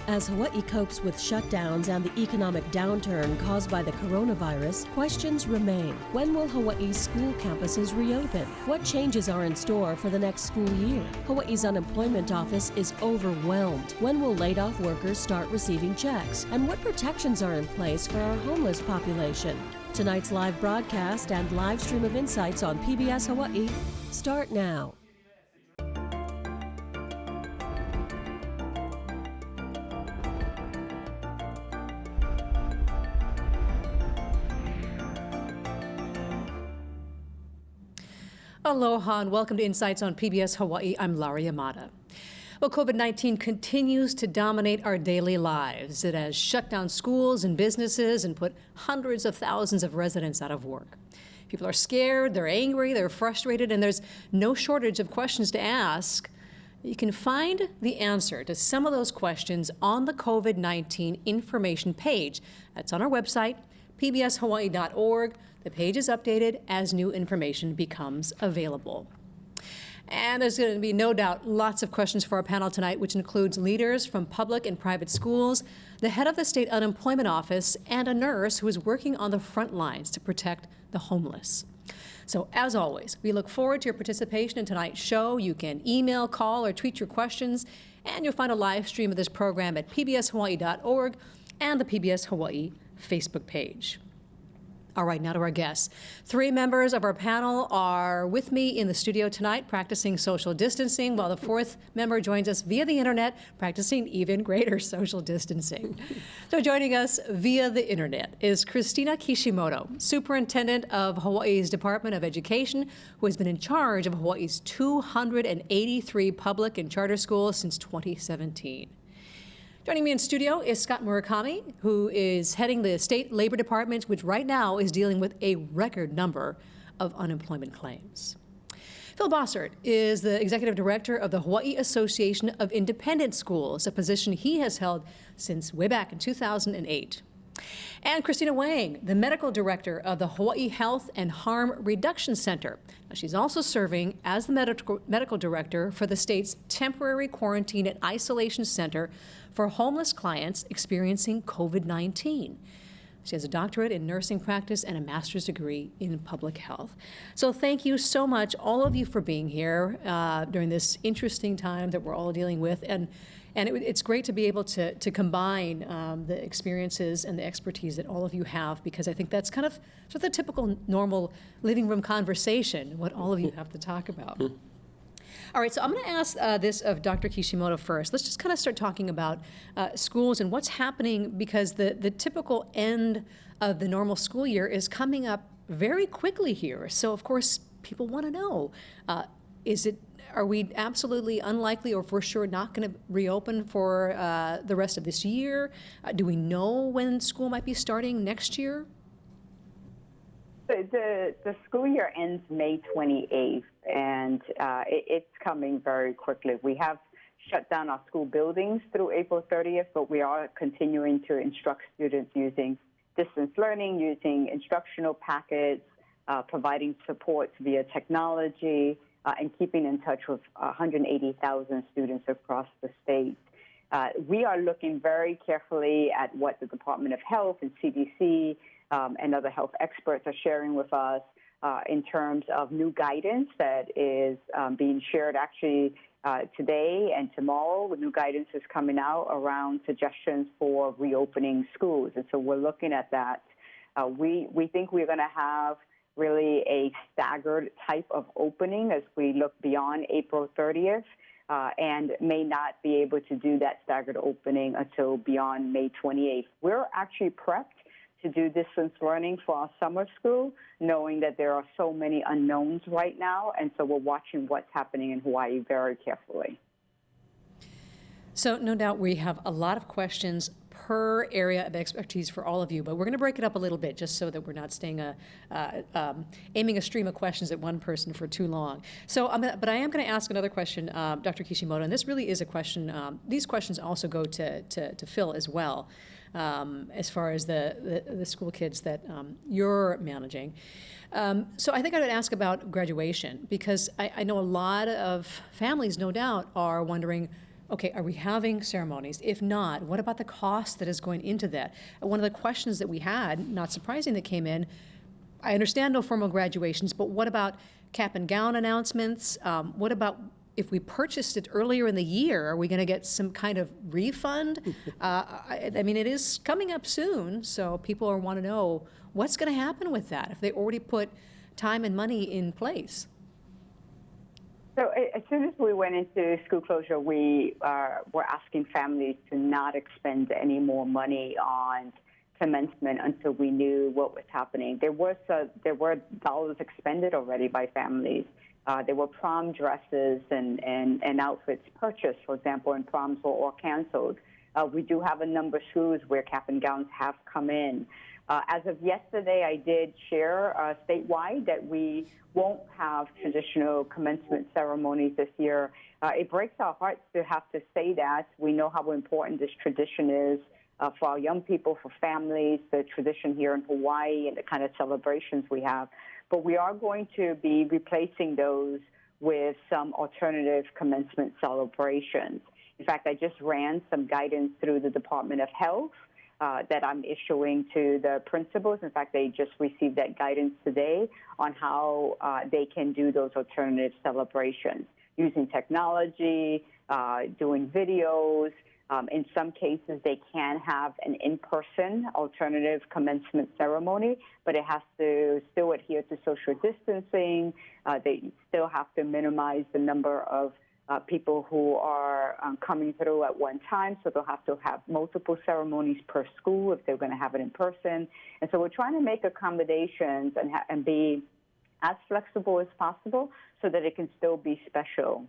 As Hawaii copes with shutdowns and the economic downturn caused by the coronavirus, questions remain. When will Hawaii's school campuses reopen? What changes are in store for the next school year? Hawaii's unemployment office is overwhelmed. When will laid-off workers start receiving checks? And what protections are in place for our homeless population? Tonight's live broadcast and live stream of insights on PBS Hawaii start now. Aloha and welcome to Insights on PBS Hawaii. I'm Laurie Amata. Well, COVID-19 continues to dominate our daily lives. It has shut down schools and businesses and put hundreds of thousands of residents out of work. People are scared, they're angry, they're frustrated, and there's no shortage of questions to ask. You can find the answer to some of those questions on the COVID-19 information page. That's on our website, pbshawaii.org. The page is updated as new information becomes available. And there's going to be no doubt lots of questions for our panel tonight, which includes leaders from public and private schools, the head of the state unemployment office, and a nurse who is working on the front lines to protect the homeless. So as always, we look forward to your participation in tonight's show. You can email, call, or tweet your questions, and you'll find a live stream of this program at pbshawaii.org and the PBS Hawaii Facebook page. All right, now to our guests. Three members of our panel are with me in the studio tonight practicing social distancing, while the fourth member joins us via the internet practicing even greater social distancing. So joining us via the internet is Christina Kishimoto, Superintendent of Hawaii's Department of Education, who has been in charge of Hawaii's 283 public and charter schools since 2017. Joining me in studio is Scott Murakami, who is heading the State Labor Department, which right now is dealing with a record number of unemployment claims. Phil Bossert is the Executive Director of the Hawaii Association of Independent Schools, a position he has held since way back in 2008. And Christina Wang, the Medical Director of the Hawaii Health and Harm Reduction Center. Now, she's also serving as the Medical Director for the state's Temporary Quarantine and Isolation Center for homeless clients experiencing COVID-19. She has a doctorate in nursing practice and a master's degree in public health. So thank you so much, all of you, for being here during this interesting time that we're all dealing with. And it's great to be able to combine the experiences and the expertise that all of you have, because I think that's kind of sort of the typical normal living room conversation, what all of you have to talk about. All right, so I'm going to ask this of Dr. Kishimoto first. Let's just kind of start talking about schools and what's happening, because the typical end of the normal school year is coming up very quickly here. So, of course, people want to know, are we absolutely unlikely or for sure not going to reopen for the rest of this year? Do we know when school might be starting next year? The school year ends May 28th, and it's coming very quickly. We have shut down our school buildings through April 30th, but we are continuing to instruct students using distance learning, using instructional packets, providing support via technology, and keeping in touch with 180,000 students across the state. We are looking very carefully at what the Department of Health and CDC and other health experts are sharing with us in terms of new guidance that is being shared actually today and tomorrow. New guidance is coming out around suggestions for reopening schools. And so we're looking at that. We think we're going to have really a staggered type of opening as we look beyond April 30th and may not be able to do that staggered opening until beyond May 28th. We're actually prepped to do distance learning for our summer school, knowing that there are so many unknowns right now, and so we're watching what's happening in Hawaii very carefully. So no doubt we have a lot of questions per area of expertise for all of you, but we're going to break it up a little bit just so that we're not staying aiming a stream of questions at one person for too long. So, but I am going to ask another question, Dr. Kishimoto, and this really is a question. These questions also go to Phil as well, as far as the school kids that you're managing. So I think I would ask about graduation, because I know a lot of families, no doubt, are wondering, okay, are we having ceremonies? If not, what about the cost that is going into that? And one of the questions that we had, not surprising, that came in, I understand no formal graduations, but what about cap and gown announcements? What about if we purchased it earlier in the year, are we going to get some kind of refund? I mean, it is coming up soon, so people want to know what's going to happen with that if they already put time and money in place. So as soon as we went into school closure, we were asking families to not expend any more money on commencement until we knew what was happening. There were dollars expended already by families. There were prom dresses and outfits purchased, for example, and proms were all canceled. We do have a number of schools where cap and gowns have come in. As of yesterday, I did share statewide that we won't have traditional commencement ceremonies this year. It breaks our hearts to have to say that. We know how important this tradition is for our young people, for families, the tradition here in Hawaii and the kind of celebrations we have. But we are going to be replacing those with some alternative commencement celebrations. In fact, I just ran some guidance through the Department of Health that I'm issuing to the principals. In fact, they just received that guidance today on how they can do those alternative celebrations using technology, doing videos. In some cases, they can have an in-person alternative commencement ceremony, but it has to still adhere to social distancing. They still have to minimize the number of people who are coming through at one time, so they'll have to have multiple ceremonies per school if they're going to have it in person. And so we're trying to make accommodations and be as flexible as possible so that it can still be special.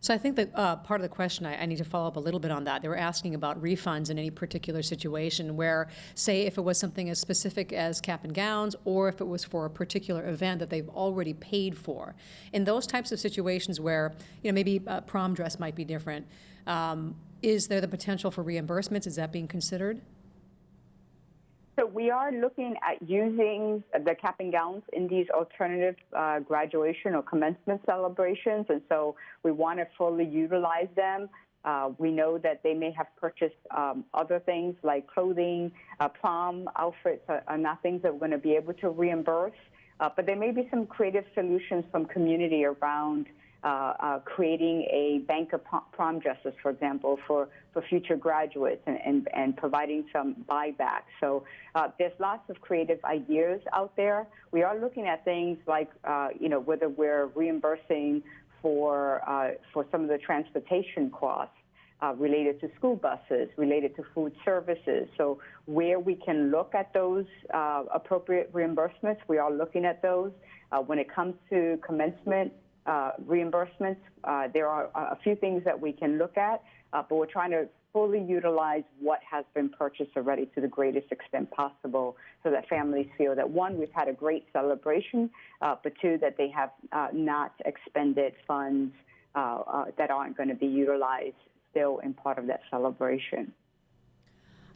So I think that part of the question, I need to follow up a little bit on that. They were asking about refunds in any particular situation where, say, if it was something as specific as cap and gowns or if it was for a particular event that they've already paid for. In those types of situations where, maybe prom dress might be different, is there the potential for reimbursements? Is that being considered? So we are looking at using the cap and gowns in these alternative graduation or commencement celebrations, and so we want to fully utilize them. We know that they may have purchased other things like clothing, prom outfits are not things that we're going to be able to reimburse, but there may be some creative solutions from community around creating a bank of prom dresses, for example, for future graduates and providing some buyback. So there's lots of creative ideas out there. We are looking at things like, whether we're reimbursing for some of the transportation costs related to school buses, related to food services. So where we can look at those appropriate reimbursements, we are looking at those. When it comes to commencement reimbursements, there are a few things that we can look at, but we're trying to fully utilize what has been purchased already to the greatest extent possible so that families feel that, one, we've had a great celebration, but two, that they have not expended funds that aren't going to be utilized still in part of that celebration.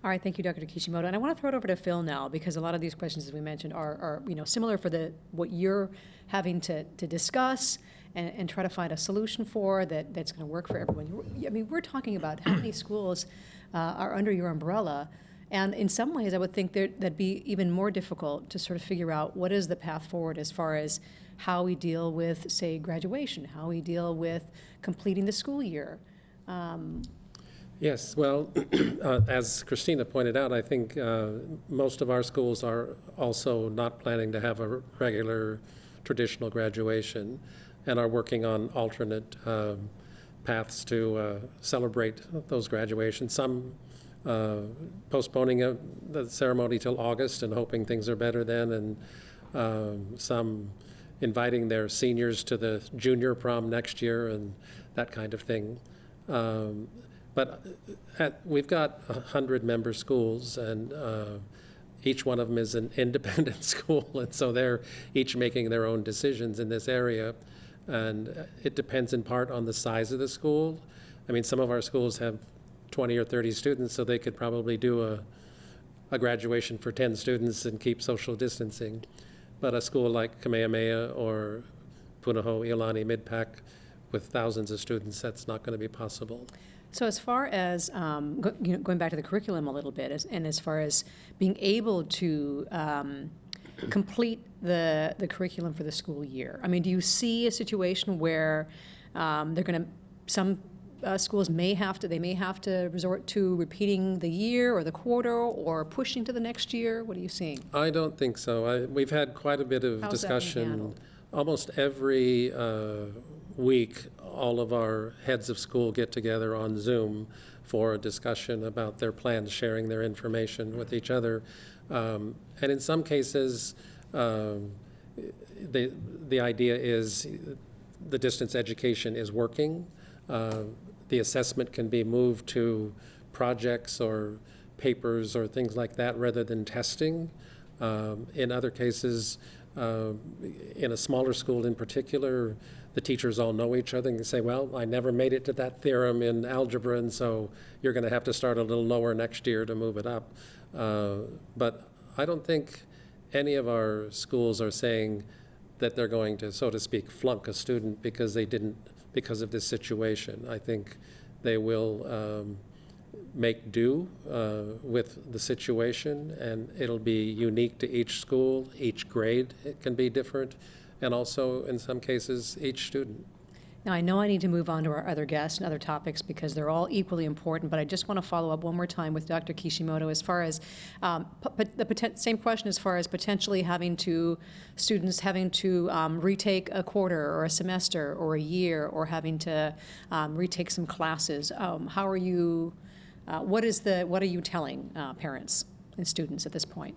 All right, thank you, Dr. Kishimoto. And I want to throw it over to Phil now, because a lot of these questions, as we mentioned, are similar for what you're having to discuss and try to find a solution for that's going to work for everyone. I mean, we're talking about how many schools are under your umbrella, and in some ways, I would think that'd be even more difficult to sort of figure out what is the path forward as far as how we deal with, say, graduation, how we deal with completing the school year. Yes, well, as Christina pointed out, I think most of our schools are also not planning to have a regular traditional graduation and are working on alternate paths to celebrate those graduations. Some postponing the ceremony till August and hoping things are better then, and some inviting their seniors to the junior prom next year and that kind of thing. But we've got 100 member schools, and each one of them is an independent school, and so they're each making their own decisions in this area. And it depends in part on the size of the school. I mean, some of our schools have 20 or 30 students, so they could probably do a graduation for 10 students and keep social distancing. But a school like Kamehameha or Punahou, Iolani, Midpac, with thousands of students, that's not going to be possible. So as far as going back to the curriculum a little bit, and as far as being able to complete the curriculum for the school year, I mean, do you see a situation where some schools may have to resort to repeating the year or the quarter or pushing to the next year? What are you seeing? I don't think so. We've had quite a bit of How's that being discussion. handled? Almost every week, all of our heads of school get together on Zoom for a discussion about their plans, sharing their information with each other. And in some cases, the idea is the distance education is working. The assessment can be moved to projects or papers or things like that rather than testing. In other cases, in a smaller school in particular, the teachers all know each other and can say, well, I never made it to that theorem in algebra, and so you're going to have to start a little lower next year to move it up. But I don't think any of our schools are saying that they're going to, so to speak, flunk a student because of this situation. I think they will make do with the situation, and it'll be unique to each school. Each grade it can be different, and also in some cases each student. Now, I know I need to move on to our other guests and other topics because they're all equally important, but I just want to follow up one more time with Dr. Kishimoto as far as same question as far as potentially students having to retake a quarter or a semester or a year, or having to retake some classes. How are you, what are you telling parents and students at this point?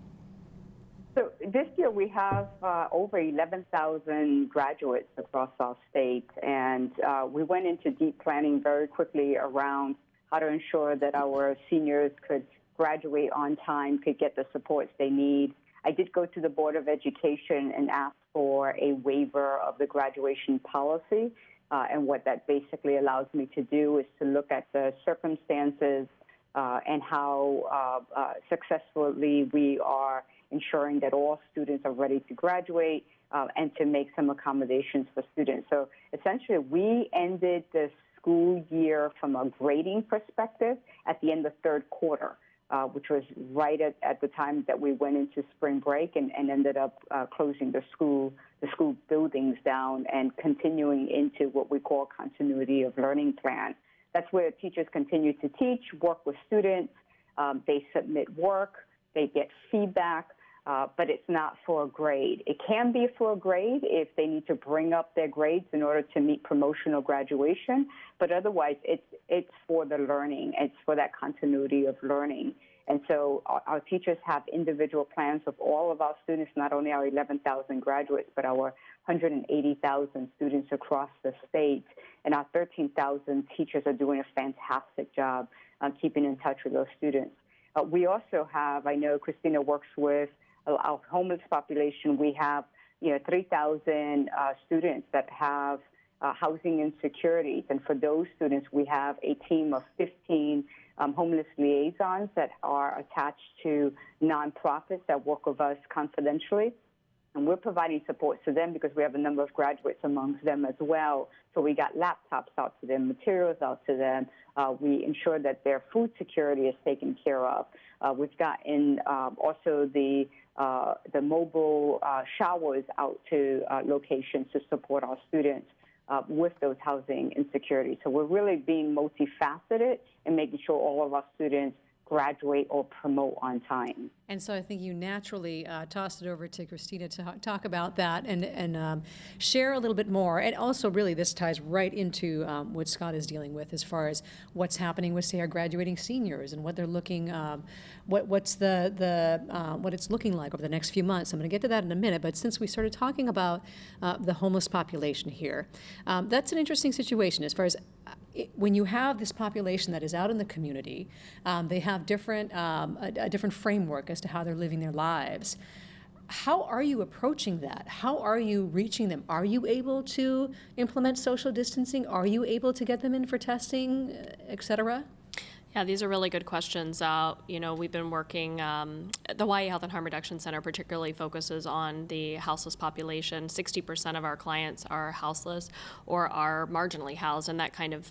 So this year we have over 11,000 graduates across our state, and we went into deep planning very quickly around how to ensure that our seniors could graduate on time, could get the supports they need. I did go to the Board of Education and ask for a waiver of the graduation policy, and what that basically allows me to do is to look at the circumstances and how successfully we are ensuring that all students are ready to graduate, and to make some accommodations for students. So essentially, we ended the school year from a grading perspective at the end of third quarter, which was right at the time that we went into spring break and ended up closing the school buildings down and continuing into what we call continuity of learning plan. That's where teachers continue to teach, work with students, they submit work, they get feedback, but it's not for a grade. It can be for a grade if they need to bring up their grades in order to meet promotional graduation, but otherwise it's for the learning. It's for that continuity of learning. And so our teachers have individual plans of all of our students, not only our 11,000 graduates, but our 180,000 students across the state. And our 13,000 teachers are doing a fantastic job keeping in touch with those students. We also have, I know Christina works with our homeless population. We have 3,000 students that have housing insecurities. And for those students, we have a team of 15 homeless liaisons that are attached to nonprofits that work with us confidentially. And we're providing support to them because we have a number of graduates amongst them as well. So we got laptops out to them, materials out to them. We ensure that their food security is taken care of. We've gotten also the mobile showers out to locations to support our students with those housing insecurities. So we're really being multifaceted and making sure all of our students graduate or promote on time. And so I think you naturally tossed it over to Christina to talk about that and share a little bit more. And also, really, this ties right into what Scott is dealing with as far as what's happening with, say, our graduating seniors and what they're looking, what it's looking like over the next few months. I'm going to get to that in a minute. But since we started talking about the homeless population here, that's an interesting situation as far as when you have this population that is out in the community, they have a different framework as to how they're living their lives. How are you approaching that? How are you reaching them? Are you able to implement social distancing? Are you able to get them in for testing, et cetera? Yeah, these are really good questions. We've been working, the Hawaii Health and Harm Reduction Center particularly focuses on the houseless population. 60% of our clients are houseless or are marginally housed, and that kind of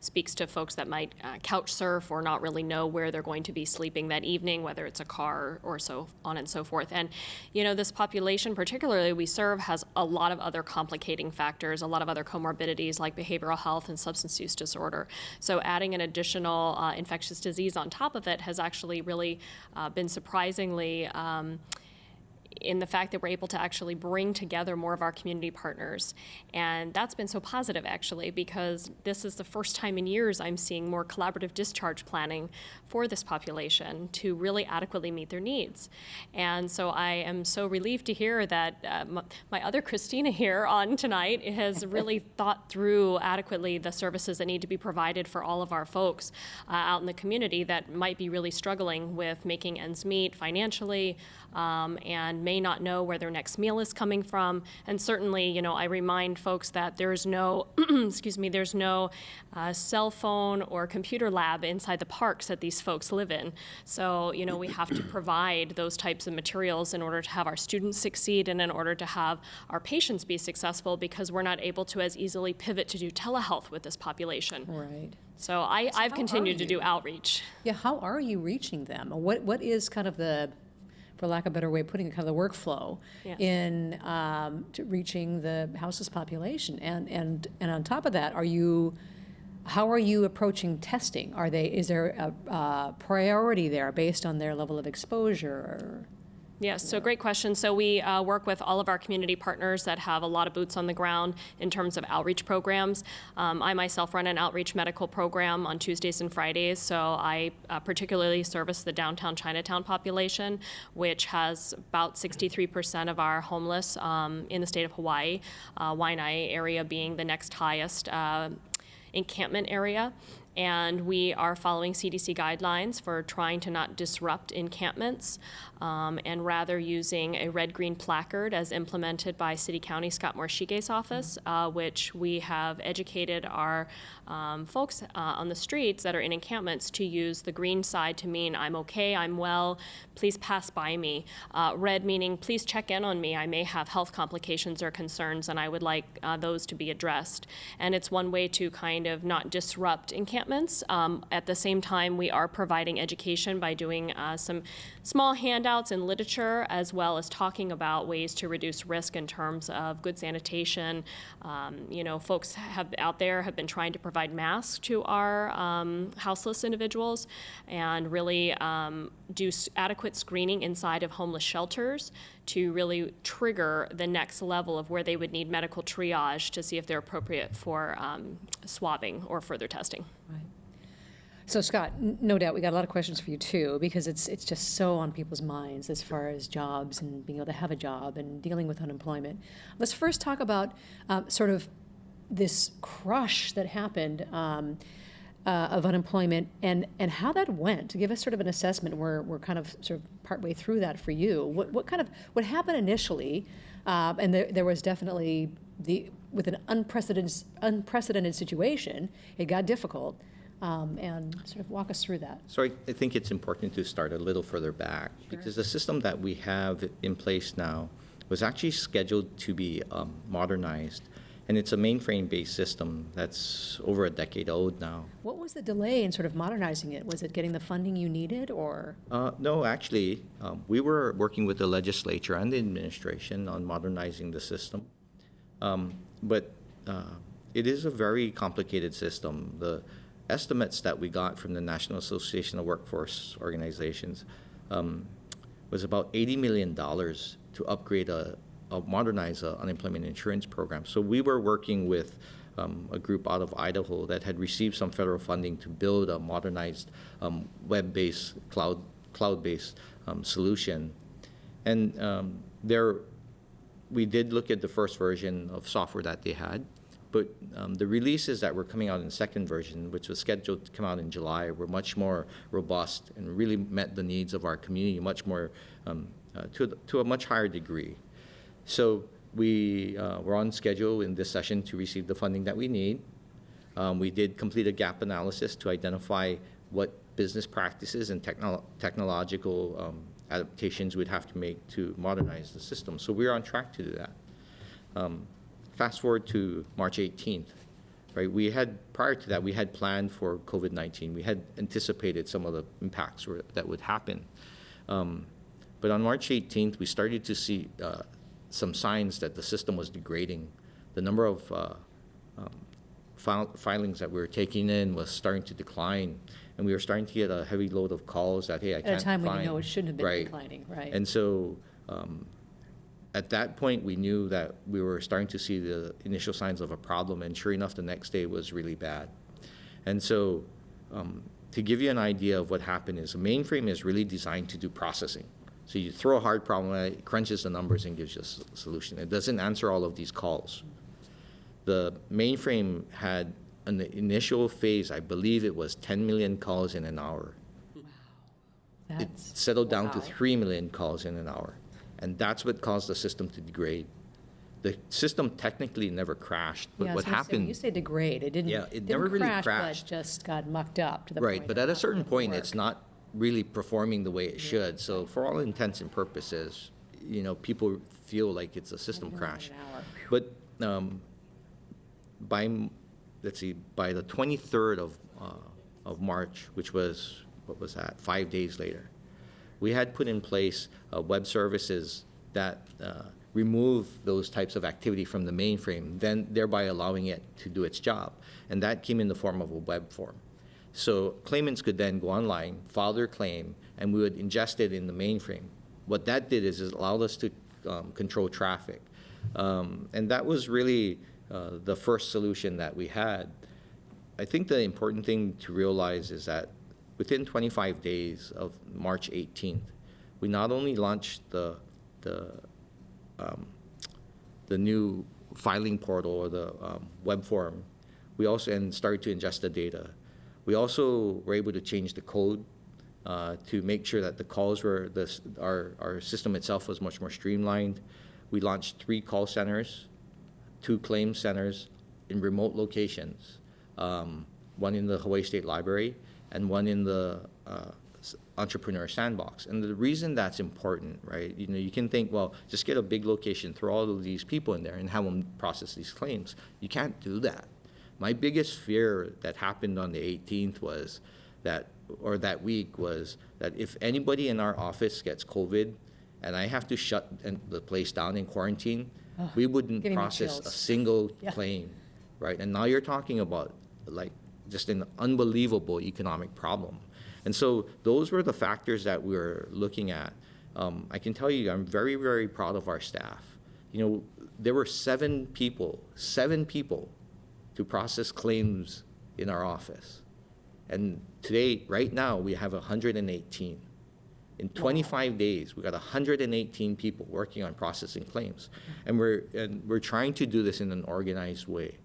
speaks to folks that might couch surf or not really know where they're going to be sleeping that evening, whether it's a car or so on and so forth. And, this population particularly we serve has a lot of other complicating factors, a lot of other comorbidities like behavioral health and substance use disorder. So adding an additional infectious disease on top of it has actually really been surprisingly in the fact that we're able to actually bring together more of our community partners. And that's been so positive, actually, because this is the first time in years I'm seeing more collaborative discharge planning for this population to really adequately meet their needs. And so I am so relieved to hear that my other Christina here on tonight has really thought through adequately the services that need to be provided for all of our folks out in the community that might be really struggling with making ends meet financially, and may not know where their next meal is coming from. And certainly, I remind folks that there's no, there's no cell phone or computer lab inside the parks that these folks live in. So, we have to provide those types of materials in order to have our students succeed and in order to have our patients be successful, because we're not able to as easily pivot to do telehealth with this population. Right. So I've continued to do outreach. Yeah, how are you reaching them? What is kind of the, for lack of a better way of putting it, kind of the workflow in to reaching the houseless population? And on top of that, how are you approaching testing? Is there a priority there based on their level of exposure? Or? Yes, so great question. So we work with all of our community partners that have a lot of boots on the ground in terms of outreach programs. I myself run an outreach medical program on Tuesdays and Fridays, so I particularly service the downtown Chinatown population, which has about 63% of our homeless in the state of Hawaii, Waiʻi area being the next highest encampment area. And we are following CDC guidelines for trying to not disrupt encampments, and rather using a red-green placard as implemented by City County Scott Morshige's office, which we have educated our folks on the streets that are in encampments to use the green side to mean I'm okay, I'm well, please pass by me. Red meaning please check in on me, I may have health complications or concerns and I would like those to be addressed. And it's one way to kind of not disrupt encampments. At the same time, we are providing education by doing some small handouts and literature, as well as talking about ways to reduce risk in terms of good sanitation. Folks out there have been trying to provide masks to our houseless individuals and really do adequate screening inside of homeless shelters to really trigger the next level of where they would need medical triage to see if they're appropriate for swabbing or further testing. Right. So Scott, no doubt we got a lot of questions for you too, because it's just so on people's minds as far as jobs and being able to have a job and dealing with unemployment. Let's first talk about sort of this crush that happened of unemployment and how that went. To give us sort of an assessment, we're kind of sort of partway through that for you. What happened initially, and there was definitely with an unprecedented situation, it got difficult. And sort of walk us through that. So I think it's important to start a little further back, because the system that we have in place now was actually scheduled to be modernized. And it's a mainframe-based system that's over a decade old now. What was the delay in sort of modernizing it? Was it getting the funding you needed, or? No, actually, we were working with the legislature and the administration on modernizing the system. But it is a very complicated system. The estimates that we got from the National Association of Workforce Organizations was about $80 million to upgrade modernize an unemployment insurance program. So we were working with a group out of Idaho that had received some federal funding to build a modernized web-based, cloud-based solution. And we did look at the first version of software that they had. But the releases that were coming out in the second version, which was scheduled to come out in July, were much more robust and really met the needs of our community much more to a much higher degree. So we were on schedule in this session to receive the funding that we need. We did complete a gap analysis to identify what business practices and technological adaptations we'd have to make to modernize the system. So we're on track to do that. Fast forward to March 18th, right? Prior to that, we had planned for COVID-19. We had anticipated some of the impacts that would happen. But on March 18th, we started to see some signs that the system was degrading. The number of filings that we were taking in was starting to decline, and we were starting to get a heavy load of calls that, hey, I can't find. At a time when you know it shouldn't have been declining, right? And so at that point, we knew that we were starting to see the initial signs of a problem, and sure enough, the next day was really bad. And so to give you an idea of what happened is a mainframe is really designed to do processing. So you throw a hard problem at it, crunches the numbers, and gives you a solution. It doesn't answer all of these calls. The mainframe had in the initial phase, I believe it was 10 million calls in an hour. Wow. It settled down to 3 million calls in an hour. And that's what caused the system to degrade. The system technically never crashed, but what happened... When you say degrade, it didn't, it never really crashed. But just got mucked up to the right, point but of at a not certain able to point, work. it's not really performing the way it should. So for all intents and purposes, people feel like it's a system crash. But by the 23rd of March, which was, 5 days later, we had put in place web services that remove those types of activity from the mainframe, then thereby allowing it to do its job. And that came in the form of a web form. So claimants could then go online, file their claim, and we would ingest it in the mainframe. What that did is it allowed us to control traffic. And that was really the first solution that we had. I think the important thing to realize is that within 25 days of March 18th, we not only launched the new filing portal or the web form, we also started to ingest the data. We also were able to change the code to make sure that the calls were, our system itself was much more streamlined. We launched 3 call centers, 2 claim centers in remote locations, one in the Hawaii State Library and one in the Entrepreneur Sandbox. And the reason that's important, right, you can think, well, just get a big location, throw all of these people in there and have them process these claims. You can't do that. My biggest fear that happened on the 18th was that week was that if anybody in our office gets COVID and I have to shut the place down in quarantine, we wouldn't process a single claim, right? And now you're talking about like just an unbelievable economic problem. And so those were the factors that we were looking at. I can tell you I'm very, very proud of our staff. There were 7 people to process claims in our office. And today, right now, we have 118. In 25 days, we got 118 people working on processing claims. And we're trying to do this in an organized way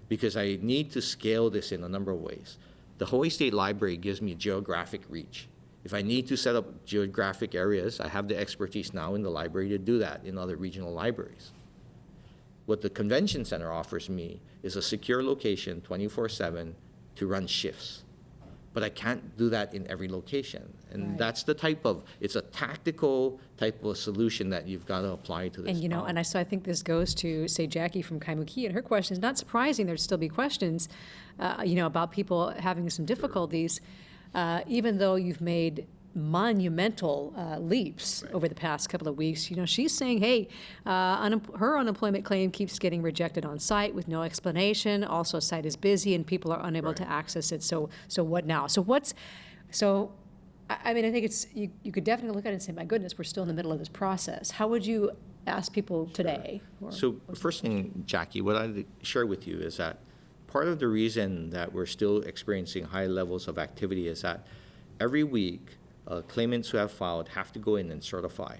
because I need to scale this in a number of ways. The Hawaii State Library gives me geographic reach. If I need to set up geographic areas, I have the expertise now in the library to do that in other regional libraries. What the convention center offers me is a secure location 24/7 to run shifts. But I can't do that in every location. And that's the it's a tactical type of solution that you've got to apply to this And, problem. I think this goes to, say, Jackie from Kaimuki and her questions. Not surprising there'd still be questions, about people having some difficulties, even though you've made monumental leaps over the past couple of weeks. She's saying, hey, her unemployment claim keeps getting rejected on site with no explanation. Also, site is busy and people are unable to access it. So what now? I think it's, you could definitely look at it and say, my goodness, we're still in the middle of this process. How would you ask people today? So first thing, Jackie, what I'd share with you is that part of the reason that we're still experiencing high levels of activity is that every week, claimants who have filed have to go in and certify.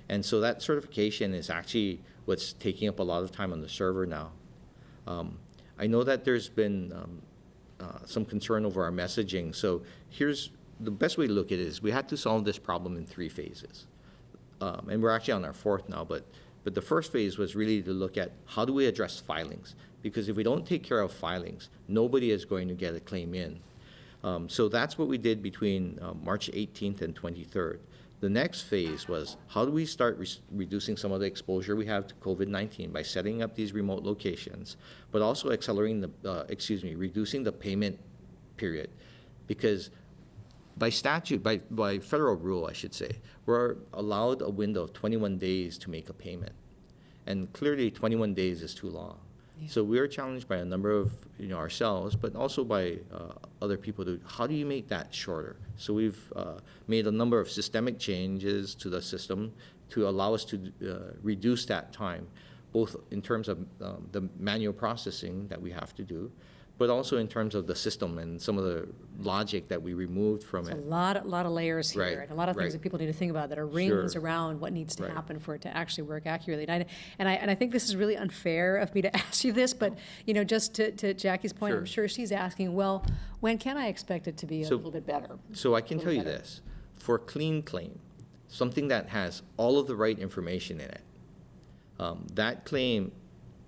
And so that certification is actually what's taking up a lot of time on the server now. I know that there's been some concern over our messaging. So here's the best way to look at it is we had to solve this problem in 3 phases. And we're actually on our 4th now, but the first phase was really to look at how do we address filings? Because if we don't take care of filings, nobody is going to get a claim in. So that's what we did between March 18th and 23rd. The next phase was, how do we start reducing some of the exposure we have to COVID-19 by setting up these remote locations, but also accelerating reducing the payment period. Because by statute, by federal rule, I should say, we're allowed a window of 21 days to make a payment. And clearly 21 days is too long. Yeah. So we're challenged by a number of, ourselves, but also by other people to, how do you make that shorter? So we've made a number of systemic changes to the system to allow us to reduce that time, both in terms of the manual processing that we have to do, but also in terms of the system and some of the logic that we removed from it. A lot of layers here, Right, and a lot of things that people need to think about that are rings around what needs to happen for it to actually work accurately. And I think this is really unfair of me to ask you this, but just to Jackie's point, I'm sure she's asking, well, when can I expect it to be a little bit better? So I can tell you this, for a clean claim, something that has all of the right information in it, that claim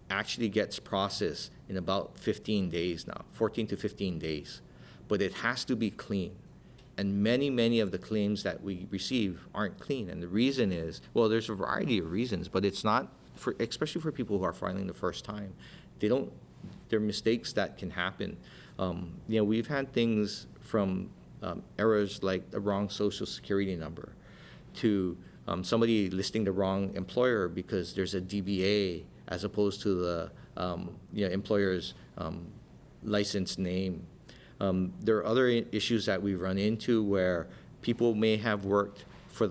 actually gets processed in about 15 days now, 14 to 15 days. But it has to be clean. And many of the claims that we receive aren't clean. And the reason is, well, there's a variety of reasons, but it's not, especially for people who are filing the first time. There are mistakes that can happen. We've had things from errors like the wrong social security number to somebody listing the wrong employer because there's a DBA as opposed to the employer's license name. There are other issues that we run into where people may have worked for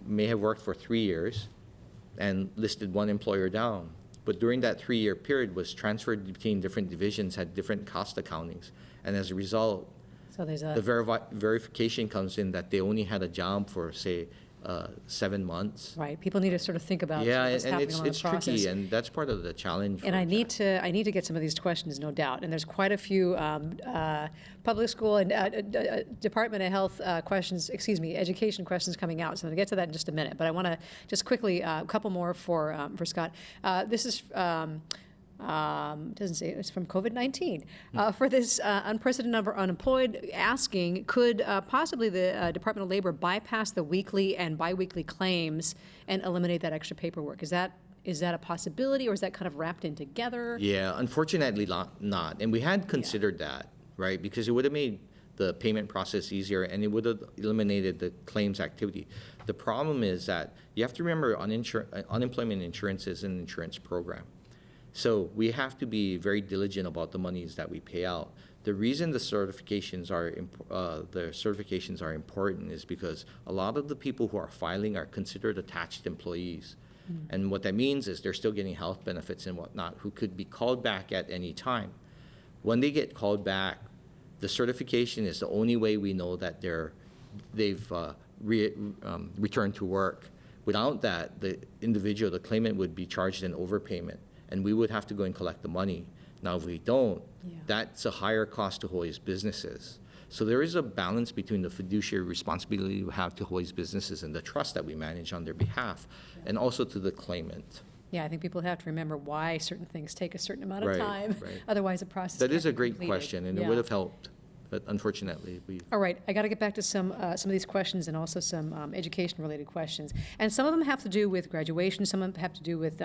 may have worked for 3 years and listed one employer down, but during that 3-year period was transferred between different divisions, had different cost accountings, and as a result, so there's the verification comes in that they only had a job for, say, 7 months. Right. People need to sort of think about what's happening along it's the process. tricky, and that's part of the challenge. And I need to get some of these questions, no doubt. And there's quite a few public school and Department of Health education questions coming out. So I'm going to get to that in just a minute. But I want to just quickly a couple more for Scott. This is. Doesn't say, it's from COVID-19. For this unprecedented number of unemployed, asking, could possibly the Department of Labor bypass the weekly and biweekly claims and eliminate that extra paperwork? Is that a possibility, or is that kind of wrapped in together? Yeah, unfortunately not. And we had considered that, right? Because it would have made the payment process easier and it would have eliminated the claims activity. The problem is that you have to remember unemployment insurance is an insurance program. So we have to be very diligent about the monies that we pay out. The reason the certifications are important is because a lot of the people who are filing are considered attached employees. And what that means is they're still getting health benefits and whatnot, who could be called back at any time. When they get called back, the certification is the only way we know that they've returned to work. Without that, the claimant would be charged an overpayment, and we would have to go and collect the money. Now, if we don't, that's a higher cost to Hawaii's businesses. So there is a balance between the fiduciary responsibility we have to Hawaii's businesses and the trust that we manage on their behalf, and also to the claimant. Yeah, I think people have to remember why certain things take a certain amount of time. Right. Otherwise, the process That can't is a be great completed. question, and it would have helped. But unfortunately, All right, I got to get back to some of these questions and also some education-related questions. And some of them have to do with graduation, some of them have to do with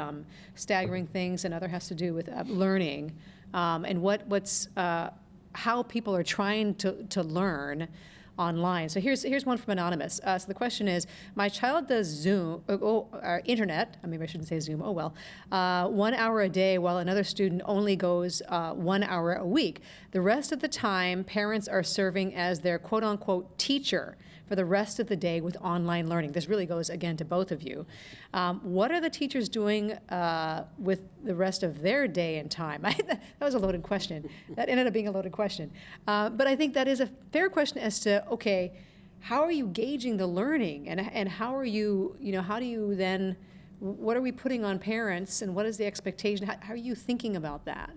staggering things, and other has to do with learning and how people are trying to learn online. So here's one from Anonymous. So the question is, my child does Zoom, internet, maybe I shouldn't say Zoom, 1 hour a day, while another student only goes 1 hour a week. The rest of the time, parents are serving as their quote-unquote teacher for the rest of the day with online learning. This really goes, again, to both of you. What are the teachers doing with the rest of their day and time? That was a loaded question. That ended up being a loaded question. But I think that is a fair question as to, okay, how are you gauging the learning? And how are you, how do you then, what are we putting on parents, and what is the expectation? How are you thinking about that?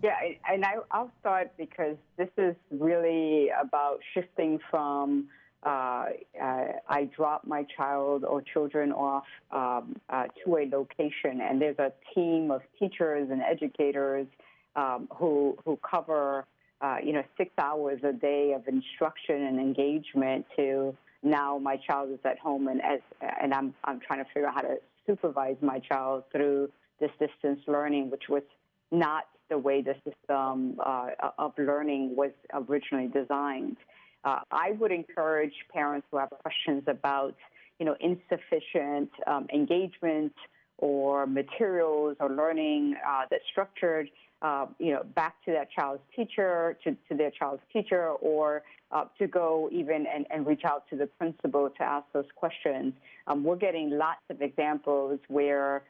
Yeah, and I'll start because this is really about shifting from I drop my child or children off to a location, and there's a team of teachers and educators who cover 6 hours a day of instruction and engagement to now my child is at home and I'm trying to figure out how to supervise my child through this distance learning, which was not the way the system of learning was originally designed. I would encourage parents who have questions about, insufficient engagement or materials or learning that's structured, back to that child's teacher, to their child's teacher, or to go even and reach out to the principal to ask those questions. We're getting lots of examples where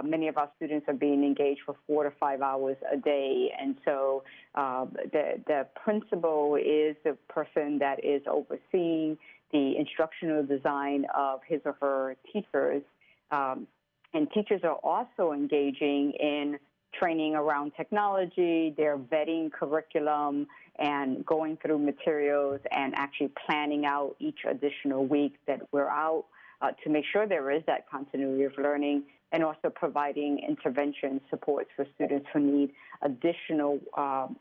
many of our students are being engaged for 4 to 5 hours a day. And so the principal is the person that is overseeing the instructional design of his or her teachers. And teachers are also engaging in training around technology. They're vetting curriculum and going through materials and actually planning out each additional week that we're out to make sure there is that continuity of learning, and also providing intervention supports for students who need additional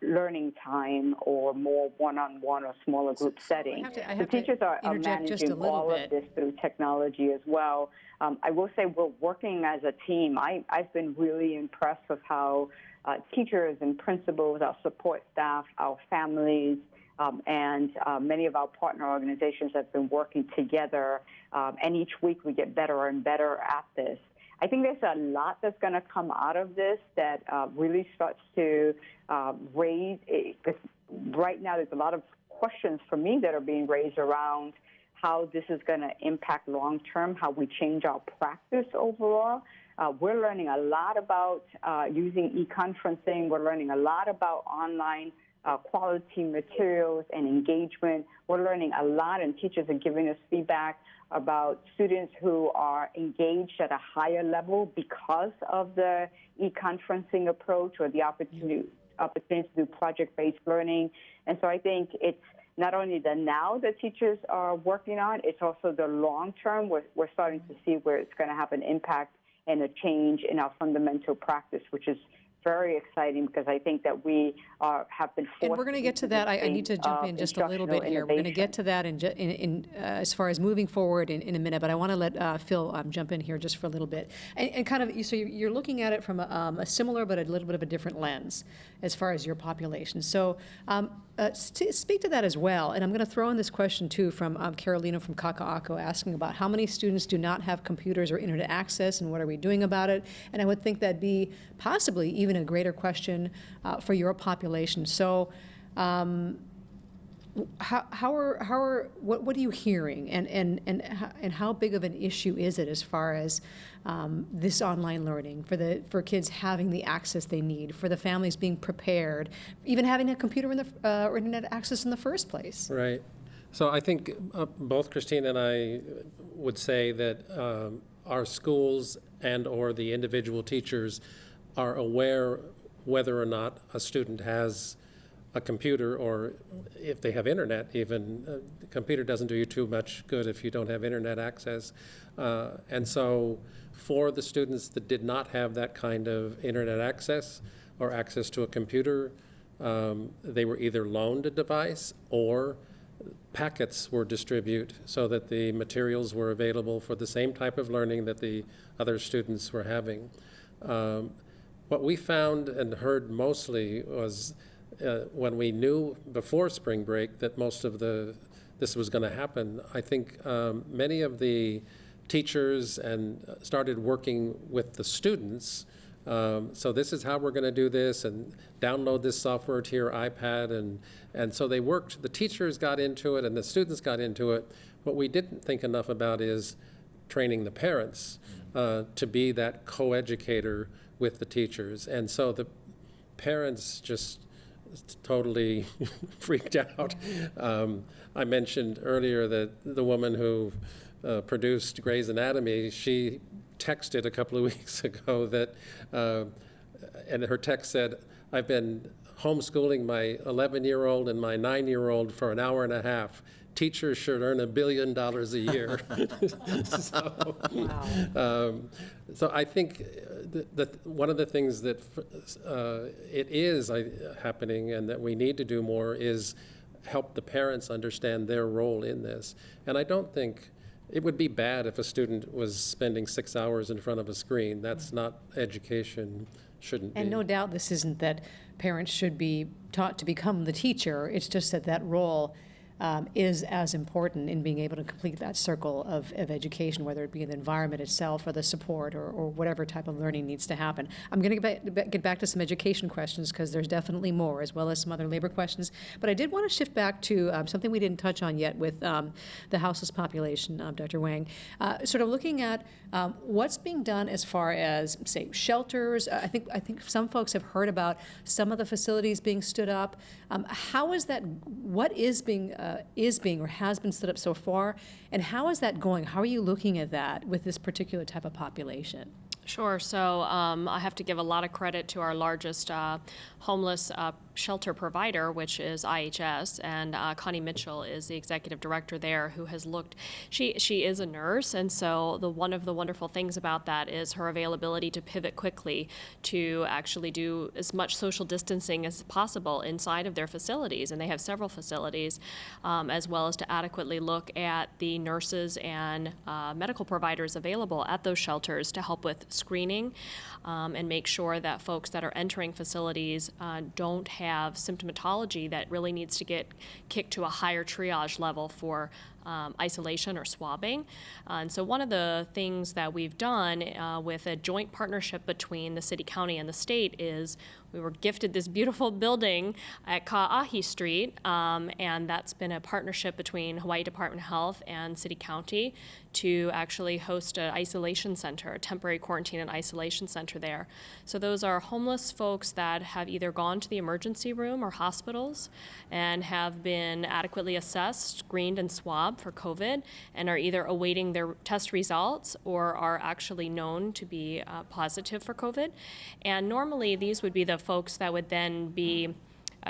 learning time or more one-on-one or smaller group settings. The teachers are managing all of this through technology as well. I will say we're working as a team. I've been really impressed with how teachers and principals, our support staff, our families, and many of our partner organizations have been working together, and each week we get better and better at this. I think there's a lot that's going to come out of this that really starts to raise, because right now there's a lot of questions for me that are being raised around how this is going to impact long-term, how we change our practice overall. We're learning a lot about using e-conferencing. We're learning a lot about online quality materials and engagement. We're learning a lot, and teachers are giving us feedback about students who are engaged at a higher level because of the e-conferencing approach or the opportunity to do project-based learning. And so I think it's not only the now that teachers are working on, it's also the long term. We're starting to see where it's going to have an impact and a change in our fundamental practice, which is very exciting, because I think that we have been forced. And we're going to get to that. I need to jump in just a little bit here. We're going to get to that in as far as moving forward in a minute, but I want to let Phil jump in here just for a little bit. And kind of, so you're looking at it from a similar but a little bit of a different lens as far as your population. So speak to that as well. And I'm going to throw in this question too from Carolina from Kaka'ako, asking about how many students do not have computers or internet access, and what are we doing about it? And I would think that'd be possibly even a greater question for your population. So what are you hearing, and how big of an issue is it as far as this online learning for kids having the access they need, for the families being prepared, even having a computer or internet access in the first place? Right. So I think both Christina and I would say that our schools and or the individual teachers are aware whether or not a student has a computer, or if they have internet even. The computer doesn't do you too much good if you don't have internet access. And so for the students that did not have that kind of internet access or access to a computer, they were either loaned a device or packets were distributed so that the materials were available for the same type of learning that the other students were having. What we found and heard mostly was when we knew before spring break that most of this was going to happen, I think many of the teachers and started working with the students. So this is how we're going to do this, and download this software to your iPad. And so they worked, the teachers got into it and the students got into it. What we didn't think enough about is training the parents to be that co-educator with the teachers. And so the parents just totally freaked out. I mentioned earlier that the woman who produced Grey's Anatomy, she texted a couple of weeks ago that, and her text said, I've been homeschooling my 11-year-old and my 9-year-old for an hour and a half. Teachers should earn $1 billion a year. So I think that one of the things that it is happening and that we need to do more is help the parents understand their role in this. And I don't think it would be bad if a student was spending 6 hours in front of a screen. That's not education, shouldn't be. And no doubt this isn't that parents should be taught to become the teacher. It's just that that role is as important in being able to complete that circle of education, whether it be in the environment itself or the support or whatever type of learning needs to happen. I'm going to get back to some education questions because there's definitely more, as well as some other labor questions. But I did want to shift back to something we didn't touch on yet with the houseless population, Dr. Wang. Sort of looking at what's being done as far as, say, shelters. I think some folks have heard about some of the facilities being stood up. How is that? What is being or has been stood up so far, and how is that going? How are you looking at that with this particular type of population? Sure. So I have to give a lot of credit to our largest homeless shelter provider, which is IHS, and Connie Mitchell is the executive director there, who has looked. She is a nurse, and so one of the wonderful things about that is her availability to pivot quickly to actually do as much social distancing as possible inside of their facilities, and they have several facilities, as well as to adequately look at the nurses and medical providers available at those shelters to help with screening and make sure that folks that are entering facilities don't have symptomatology that really needs to get kicked to a higher triage level for isolation or swabbing. And so one of the things that we've done with a joint partnership between the city, county, and the state is we were gifted this beautiful building at Ka'ahi Street, and that's been a partnership between Hawaii Department of Health and City County to actually host an isolation center, a temporary quarantine and isolation center there. So those are homeless folks that have either gone to the emergency room or hospitals and have been adequately assessed, screened, and swabbed for COVID, and are either awaiting their test results or are actually known to be positive for COVID. And normally these would be the folks that would then be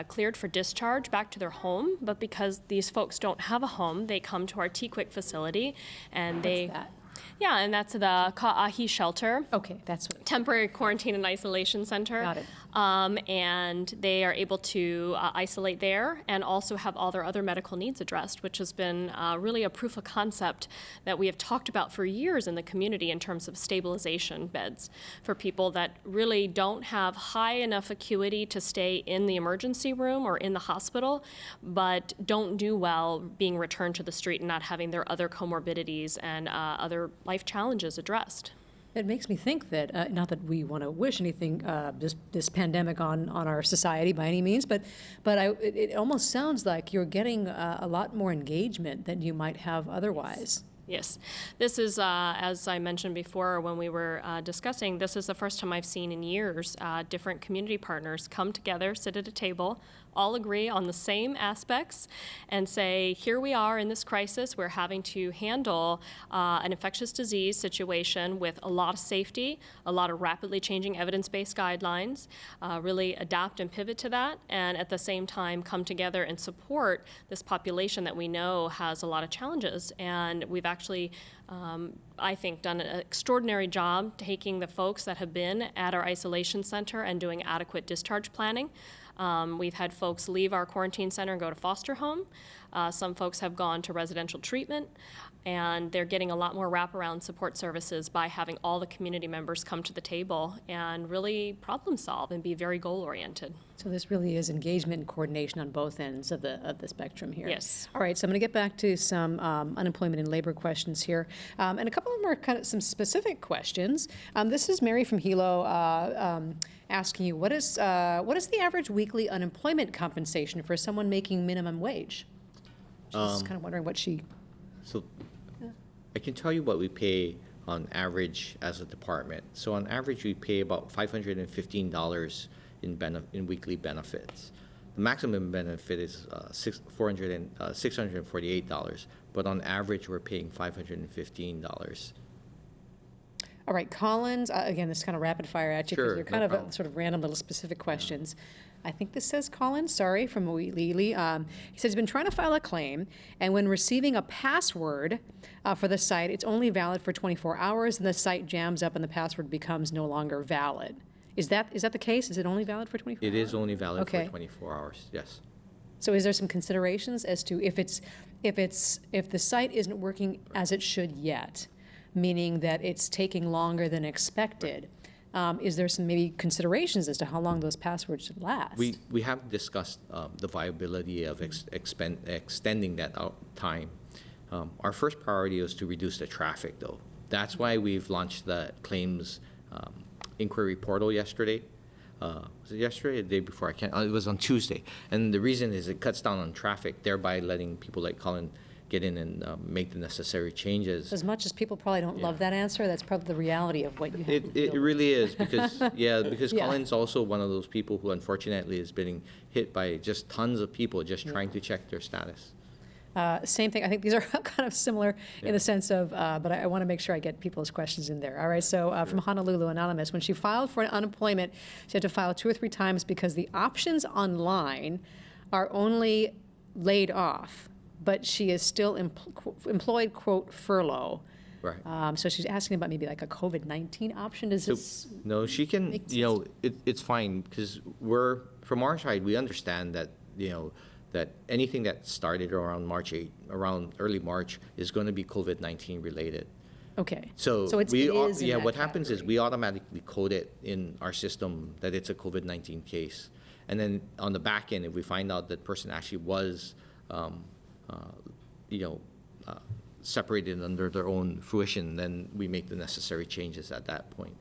cleared for discharge back to their home, but because these folks don't have a home, they come to our T-Quick facility, and What's that? Yeah, and that's the Ka'ahi shelter. Okay, that's what. Temporary quarantine and isolation center. Got it. And they are able to isolate there and also have all their other medical needs addressed, which has been really a proof of concept that we have talked about for years in the community in terms of stabilization beds for people that really don't have high enough acuity to stay in the emergency room or in the hospital, but don't do well being returned to the street and not having their other comorbidities and other life challenges addressed. It makes me think that, not that we want to wish anything, this pandemic on our society by any means, but it almost sounds like you're getting a lot more engagement than you might have otherwise. Yes. This is, as I mentioned before when we were discussing, this is the first time I've seen in years different community partners come together, sit at a table, all agree on the same aspects and say, here we are in this crisis. We're having to handle an infectious disease situation with a lot of safety, a lot of rapidly changing evidence-based guidelines, really adapt and pivot to that, and at the same time come together and support this population that we know has a lot of challenges. And we've actually, I think, done an extraordinary job taking the folks that have been at our isolation center and doing adequate discharge planning. We've had folks leave our quarantine center and go to foster home. Some folks have gone to residential treatment, and they're getting a lot more wraparound support services by having all the community members come to the table and really problem solve and be very goal-oriented. So this really is engagement and coordination on both ends of the spectrum here. Yes. All right, so I'm going to get back to some unemployment and labor questions here, and a couple of them are kind of some specific questions. This is Mary from Hilo asking you, what is the average weekly unemployment compensation for someone making minimum wage? She's kind of wondering what she. So I can tell you what we pay on average as a department. So on average, we pay about $515 in weekly benefits. The maximum benefit is $648, but on average, we're paying $515. All right, Collins, again, this is kind of rapid fire at you because Sure, they're kind no of problem. sort of random little specific questions. I think this says Colin, sorry, from Wheatley. He says he's been trying to file a claim, and when receiving a password for the site, it's only valid for 24 hours, and the site jams up and the password becomes no longer valid. Is that the case? Is it only valid for 24 hours? It is only valid Okay. for 24 hours, yes. So is there some considerations as to if the site isn't working as it should yet, meaning that it's taking longer than expected? Is there some maybe considerations as to how long those passwords should last? We have discussed the viability of extending that out time. Our first priority is to reduce the traffic, though. That's why we've launched the claims inquiry portal yesterday. Was it yesterday or the day before? I can't. It was on Tuesday. And the reason is it cuts down on traffic, thereby letting people like Colin get in and make the necessary changes. As much as people probably don't love that answer, that's probably the reality of what you have to It deal really is, because because Yeah. Colin's also one of those people who unfortunately is being hit by just tons of people just trying to check their status. Same thing. I think these are kind of similar in the sense of, but I want to make sure I get people's questions in there. All right. So from Honolulu Anonymous, when she filed for unemployment, she had to file 2 or 3 times because the options online are only laid off, but she is still employed, quote, furlough. Right. So she's asking about maybe like a COVID-19 option. Does this? No, she can, it's fine, because from our side, we understand that, that anything that started around around early March is going to be COVID-19 related. Okay. So it is in that what happens is category. we automatically code it in our system that it's a COVID-19 case. And then on the back end, if we find out that person actually was, separated under their own fruition, then we make the necessary changes at that point.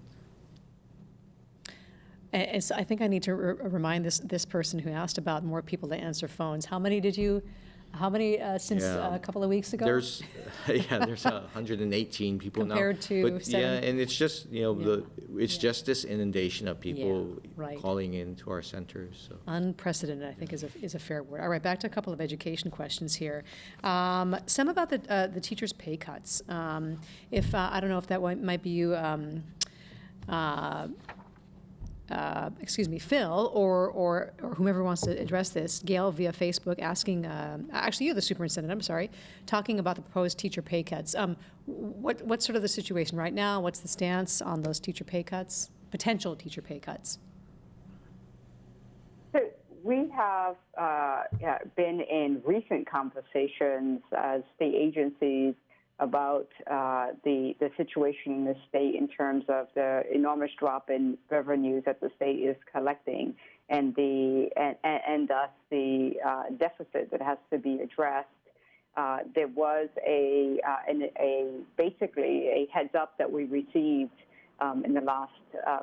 And so I think I need to remind this person who asked about more people to answer phones. How many since a couple of weeks ago? There's 118 people Compared now. to But 7. and it's just it's just this inundation of people right. calling into our centers. So. Unprecedented, I think, is a fair word. All right, back to a couple of education questions here. Some about the teachers' pay cuts. If I don't know if that might be you. Phil, or whomever wants to address this, Gail via Facebook asking, actually you're the superintendent, I'm sorry, talking about the proposed teacher pay cuts. What's sort of the situation right now? What's the stance on those teacher pay cuts, potential teacher pay cuts? So we have been in recent conversations as state agencies about the situation in the state in terms of the enormous drop in revenues that the state is collecting, and thus the deficit that has to be addressed. There was basically a heads up that we received in the last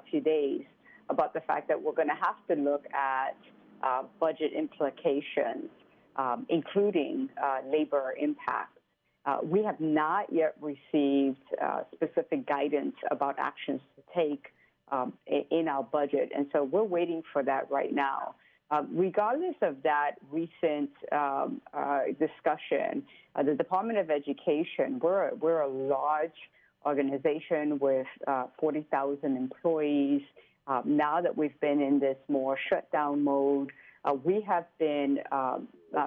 few days about the fact that we're going to have to look at budget implications, including labor impacts. We have not yet received specific guidance about actions to take in our budget, and so we're waiting for that right now. Regardless of that recent discussion, the Department of Education, we're a large organization with 40,000 employees. Now that we've been in this more shutdown mode, we have been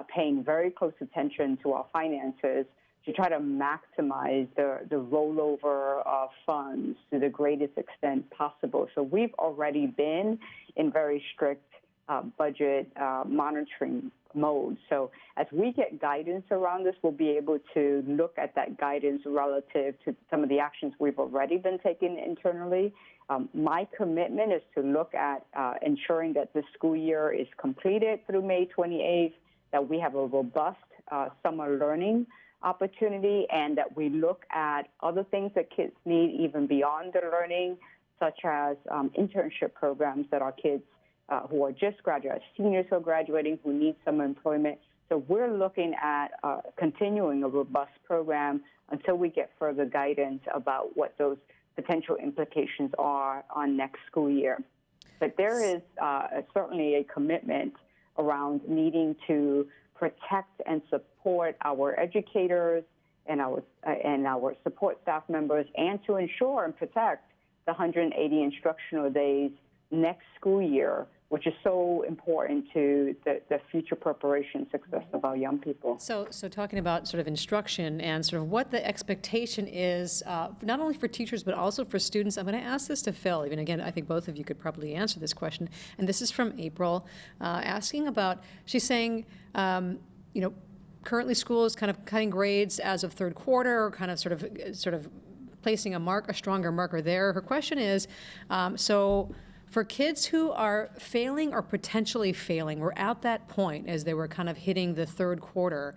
paying very close attention to our finances to try to maximize the rollover of funds to the greatest extent possible. So we've already been in very strict budget monitoring mode. So as we get guidance around this, we'll be able to look at that guidance relative to some of the actions we've already been taking internally. My commitment is to look at ensuring that the school year is completed through May 28th, that we have a robust summer learning opportunity, and that we look at other things that kids need even beyond their learning, such as internship programs that our kids who are just graduating, seniors who are graduating, who need some employment. So we're looking at continuing a robust program until we get further guidance about what those potential implications are on next school year. But there is certainly a commitment around needing to protect and support our educators and our support staff members, and to ensure and protect the 180 instructional days next school year which is so important to the future preparation success of our young people. So talking about sort of instruction and sort of what the expectation is, not only for teachers but also for students, I'm going to ask this to Phil. Even again, I think both of you could probably answer this question. And this is from April, asking about, she's saying, currently school is kind of cutting grades as of third quarter, or kind of sort of placing a stronger marker there. Her question is, so for kids who are failing or potentially failing, we're at that point as they were kind of hitting the third quarter,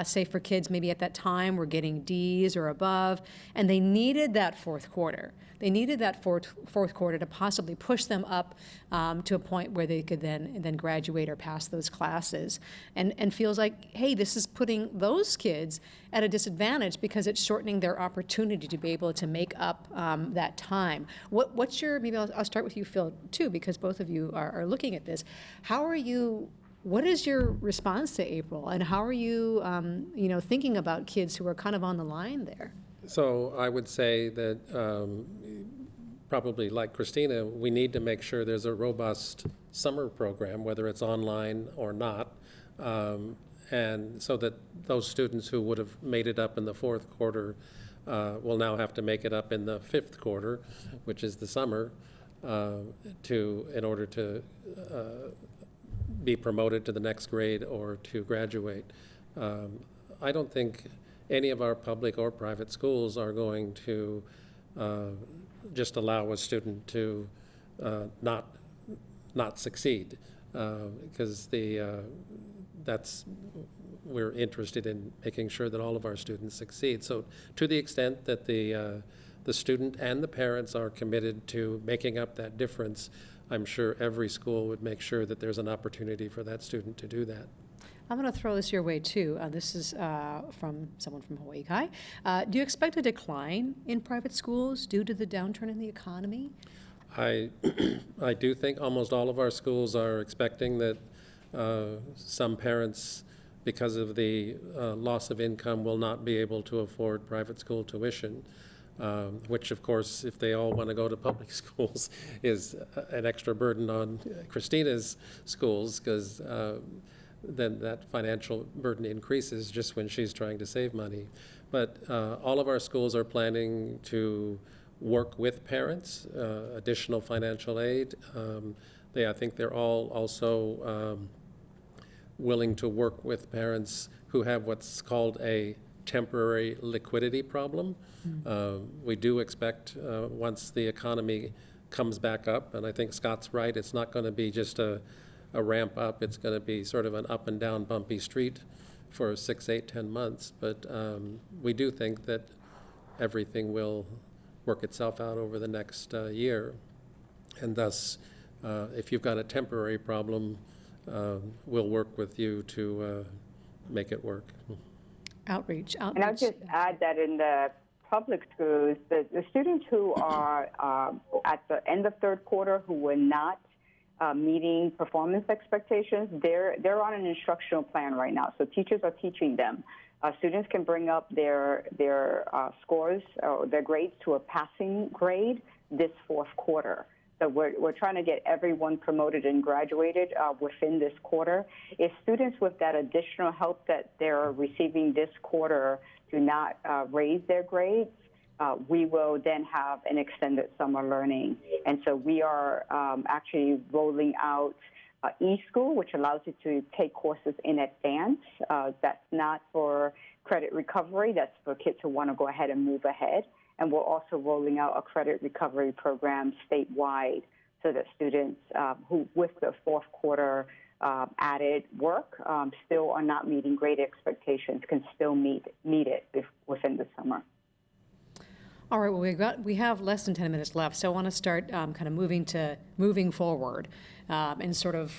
say for kids maybe at that time were getting D's or above, and they needed that fourth quarter. They needed that fourth quarter to possibly push them up to a point where they could then graduate or pass those classes, and feels like, hey, this is putting those kids at a disadvantage because it's shortening their opportunity to be able to make up that time. What's your, maybe I'll start with you, Phil, too, because both of you are looking at this. What is your response to April, and how are you, thinking about kids who are kind of on the line there? So I would say that probably like Christina, we need to make sure there's a robust summer program, whether it's online or not, and so that those students who would have made it up in the fourth quarter will now have to make it up in the fifth quarter, which is the summer, in order to be promoted to the next grade or to graduate. I don't think any of our public or private schools are going to just allow a student to not succeed, because we're interested in making sure that all of our students succeed. So to the extent that the student and the parents are committed to making up that difference, I'm sure every school would make sure that there's an opportunity for that student to do that. I'm going to throw this your way, too. This is from someone from Hawaii Kai. Do you expect a decline in private schools due to the downturn in the economy? I do think almost all of our schools are expecting that some parents, because of the loss of income, will not be able to afford private school tuition, which, of course, if they all want to go to public schools, is an extra burden on Christina's schools, because then that financial burden increases just when she's trying to save money. But all of our schools are planning to work with parents, additional financial aid. I think they're all also willing to work with parents who have what's called a temporary liquidity problem. We do expect once the economy comes back up, and I think Scott's right, it's not going to be just a ramp up, it's going to be sort of an up and down bumpy street for 6, 8, 10 months. But we do think that everything will work itself out over the next year. And thus, if you've got a temporary problem, we'll work with you to make it work. Outreach. And I'll just add that in the public schools, the students who are at the end of third quarter who were not meeting performance expectations, they're on an instructional plan right now. So teachers are teaching them. Students can bring up their scores or their grades to a passing grade this fourth quarter. So we're trying to get everyone promoted and graduated within this quarter. If students with that additional help that they're receiving this quarter do not raise their grades, we will then have an extended summer learning. And so we are actually rolling out eSchool, which allows you to take courses in advance. That's not for credit recovery. That's for kids who want to go ahead and move ahead. And we're also rolling out a credit recovery program statewide so that students who, with the fourth quarter added work, still are not meeting grade expectations, can still meet it within the summer. All right, well, we have less than 10 minutes left, so I want to start kind of moving forward and sort of,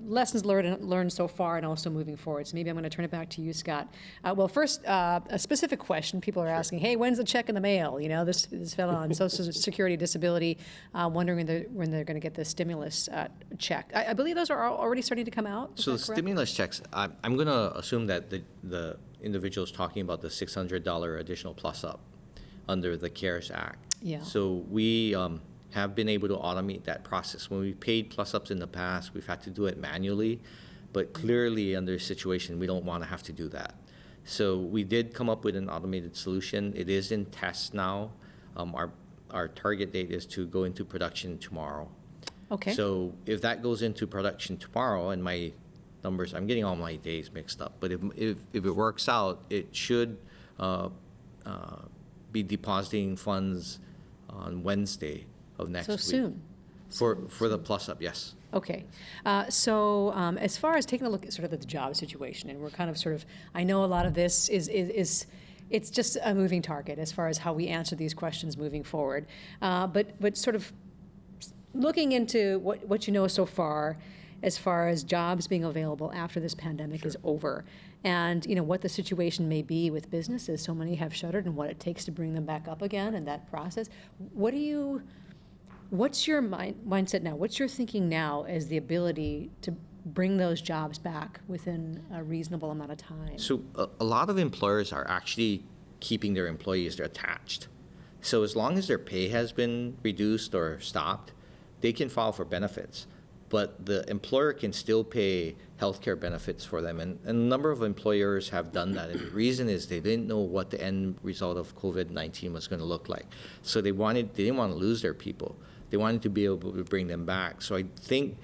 lessons learned so far and also moving forward. So maybe I'm going to turn it back to you, Scott. Well, first, a specific question. People are asking, hey, when's the check in the mail? This fellow on Social Security Disability wondering when they're going to get the stimulus check. I believe those are already starting to come out. So the stimulus checks, I'm going to assume that the individual is talking about the $600 additional plus up under the CARES Act. Yeah. So we have been able to automate that process. When we paid plus-ups in the past, we've had to do it manually, but clearly under a situation, we don't want to have to do that. So we did come up with an automated solution. It is in test now. Our target date is to go into production tomorrow. Okay. So if that goes into production tomorrow, and my numbers, I'm getting all my days mixed up, but if it works out, it should be depositing funds on Wednesday of next week. So soon. For the plus-up, yes. Okay. So as far as taking a look at sort of the job situation, and we're kind of sort of, I know a lot of this is it's just a moving target as far as how we answer these questions moving forward. But sort of looking into what you know so far as jobs being available after this pandemic is over, and what the situation may be with businesses. So many have shuttered, and what it takes to bring them back up again, and that process. What's your mindset now? What's your thinking now as the ability to bring those jobs back within a reasonable amount of time? So a lot of employers are actually keeping their employees. They're attached. So as long as their pay has been reduced or stopped, they can file for benefits. But the employer can still pay healthcare benefits for them. And a number of employers have done that. And the reason is they didn't know what the end result of COVID-19 was going to look like. So they didn't want to lose their people. They wanted to be able to bring them back. So I think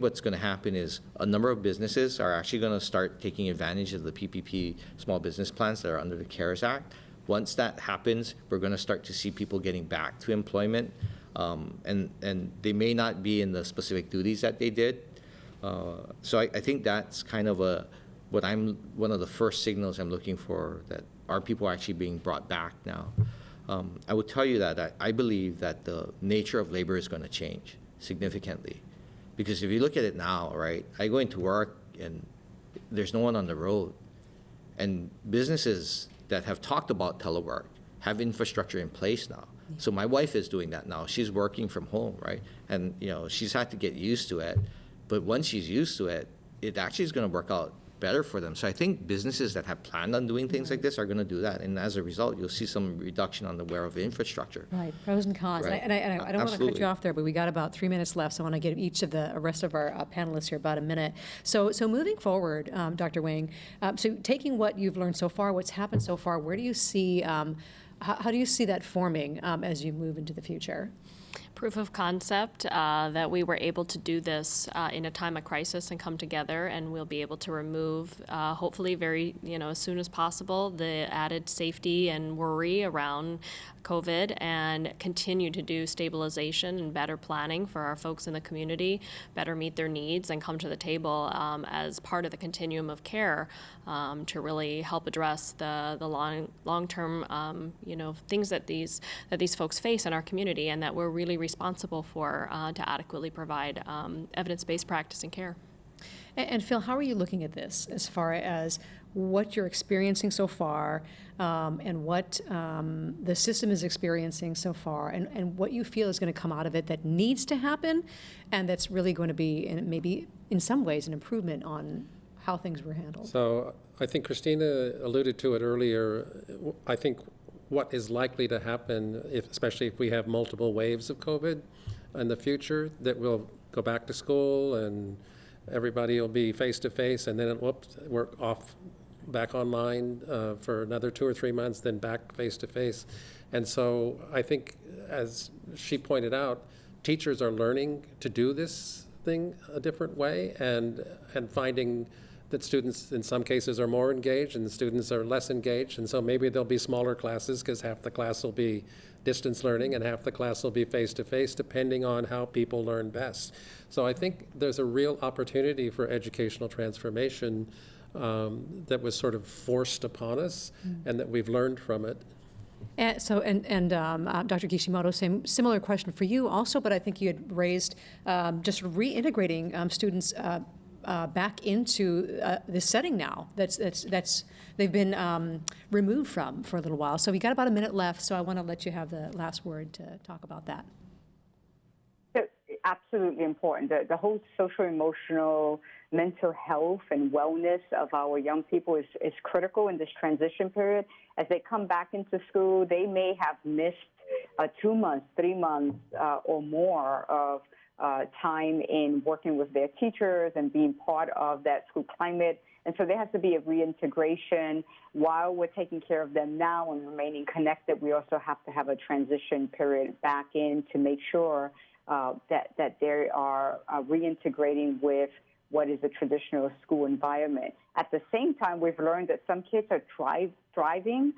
what's going to happen is a number of businesses are actually going to start taking advantage of the PPP small business plans that are under the CARES Act. Once that happens, we're going to start to see people getting back to employment. And they may not be in the specific duties that they did. So I think that's kind of one of the first signals I'm looking for, that are people actually being brought back now. I would tell you that I believe that the nature of labor is going to change significantly. Because if you look at it now, right, I go into work and there's no one on the road. And businesses that have talked about telework have infrastructure in place now. So my wife is doing that now. She's working from home, right? And she's had to get used to it. But once she's used to it, it actually is going to work out better for them. So I think businesses that have planned on doing things like this are going to do that. And as a result, you'll see some reduction on the wear of infrastructure. Right, pros and cons. Right. And I don't want to cut you off there, but we got about 3 minutes left, so I want to give each of the rest of our panelists here about a minute. So moving forward, Dr. Wang, so taking what you've learned so far, what's happened so far, where do you see, how do you see that forming as you move into the future? Proof of concept that we were able to do this in a time of crisis and come together, and we'll be able to remove, hopefully very, as soon as possible, the added safety and worry around COVID, and continue to do stabilization and better planning for our folks in the community, better meet their needs, and come to the table as part of the continuum of care to really help address the long-term things that these folks face in our community, and that we're really responsible for to adequately provide evidence-based practice and care. And Phil, how are you looking at this as far as what you're experiencing so far, and what the system is experiencing so far, and what you feel is going to come out of it that needs to happen, and that's really going to be, and maybe in some ways, an improvement on how things were handled? So I think Christina alluded to it earlier. I think what is likely to happen, especially if we have multiple waves of COVID in the future, that we'll go back to school and everybody will be face-to-face, and then we're off back online for another 2 or 3 months, then back face-to-face. And so I think, as she pointed out, teachers are learning to do this thing a different way, and finding that students in some cases are more engaged and the students are less engaged. And so maybe there'll be smaller classes because half the class will be distance learning and half the class will be face-to-face, depending on how people learn best. So I think there's a real opportunity for educational transformation that was sort of forced upon us, and that we've learned from it. And so, Dr. Kishimoto, similar question for you also, but I think you had raised just reintegrating students back into this setting now that's they've been removed from for a little while. So we got about a minute left, so I want to let you have the last word to talk about that. Absolutely important. The whole social, emotional, mental health and wellness of our young people is critical in this transition period. As they come back into school, they may have missed 2 months, 3 months, or more of time in working with their teachers and being part of that school climate. And so there has to be a reintegration. While we're taking care of them now and remaining connected, we also have to have a transition period back in to make sure that they are reintegrating with what is a traditional school environment. At the same time, we've learned that some kids are thriving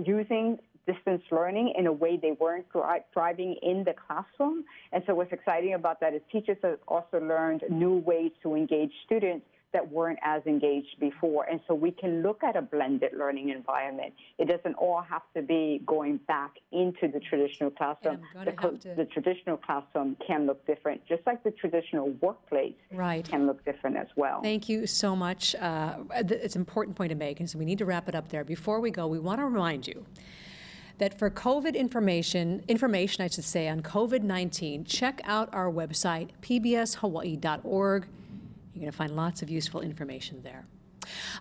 using distance learning in a way they weren't thriving in the classroom. And so what's exciting about that is teachers have also learned new ways to engage students that weren't as engaged before. And so we can look at a blended learning environment. It doesn't all have to be going back into the traditional classroom. The traditional classroom can look different, just like the traditional workplace can look different as well. Thank you so much. It's an important point to make, and so we need to wrap it up there. Before we go, we want to remind you that for COVID information I should say, on COVID-19, check out our website, pbshawaii.org. You're going to find lots of useful information there.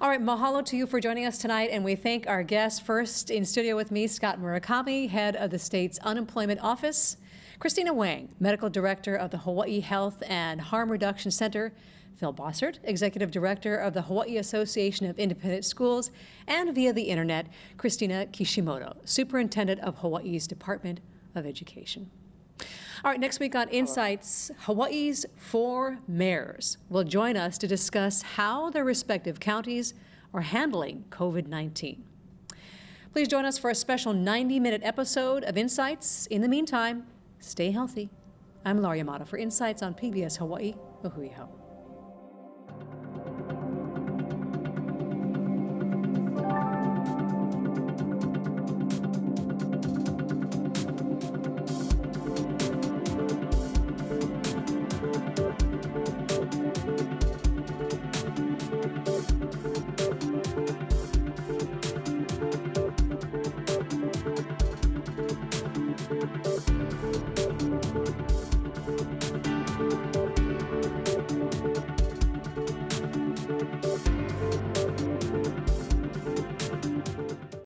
All right, mahalo to you for joining us tonight, and we thank our guests. First in studio with me, Scott Murakami, head of the state's unemployment office, Christina Wang, medical director of the Hawaii Health and Harm Reduction Center, Phil Bossert, executive director of the Hawaii Association of Independent Schools, and via the internet, Christina Kishimoto, superintendent of Hawaii's Department of Education. All right, next week on Insights, Hawaii's 4 mayors will join us to discuss how their respective counties are handling COVID-19. Please join us for a special 90-minute episode of Insights. In the meantime, stay healthy. I'm Laurie Amato for Insights on PBS Hawaii. Mahui hau.